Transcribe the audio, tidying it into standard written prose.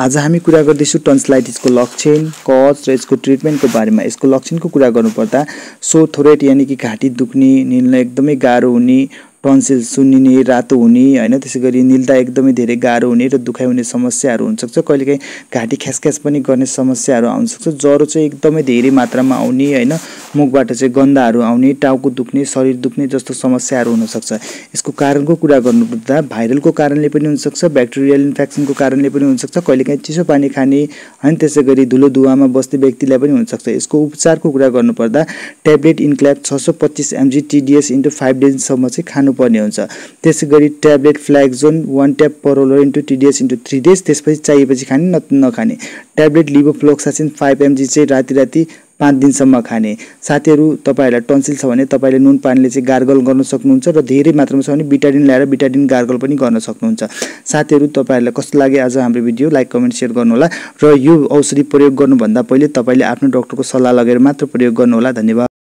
आज हामी कुरा गर्दैछौँ टन्सिलाइटिसको लक्षण, कज र यसको ट्रिटमेन्टको बारेमा। यसको लक्षणको कुरा गर्नुपर्दा सोर थ्रोट यानि कि घाँटी दुख्ने, निल्न एकदमै गाह्रो हुने, टन्सिल सुन्निने, रातो हुने हैन, त्यसैगरी निल्दा एकदमै धेरै गाह्रो हुने र दुखाइ हुने समस्याहरू हुन सक्छ। कहिलेकाहीँ घाँटी ख्यासख्यास पनि गर्ने समस्याहरू आउन सक्छ। ज्वरो चाहिँ एकदमै धेरै मात्रामा आउने हैन, मुखबाट चाहिँ गन्धहरू आउने, टाउको दुख्ने, शरीर दुख्ने जस्तो समस्याहरू हुन सक्छ। यसको कारणको कुरा गर्नुपर्दा भाइरलको कारणले पनि हुन सक्छ, ब्याक्टेरियल इन्फेक्सनको कारणले पनि हुन सक्छ, कहिलेकाहीँ चिसो पानी खाने हैन, त्यसैगरी धुलो धुवामा बस्ने व्यक्तिलाई पनि हुन सक्छ। यसको उपचारको कुरा गर्नुपर्दा ट्याब्लेट इन्क्ल्याक 625 mg TDS × 5 डेजसम्म चाहिँ खानुपर्ने हुन्छ। त्यसैगरी ट्याब्लेट फ्ल्याक्जोन 1 ट्याब परोलोर × TDS × 3 डेज, त्यसपछि चाहिएपछि खाने नखाने। ट्याब्लेट लिभोफ्लोक्सासिन 5 mg चाहिँ राति 5 दिनसम्म खाने। साथीहरू, तपाईहरुलाई टन्सिल छ भने तपाईले नुन पानीले चाहिँ गार्गल गर्न सक्नुहुन्छ र धेरै मात्रामा छ भने बिटाडिन ल्याएर बिटाडिन गार्गल पनि गर्न सक्नुहुन्छ। साथीहरू, तपाईहरुलाई कस्तो लाग्यो आज हाम्रो भिडियो? लाइक, कमेन्ट, शेयर गर्नु होला र यो औषधि प्रयोग गर्नुभन्दा पहिले तपाईले आफ्नो डाक्टरको सल्लाह लगेर मात्र प्रयोग गर्नु होला। धन्यवाद।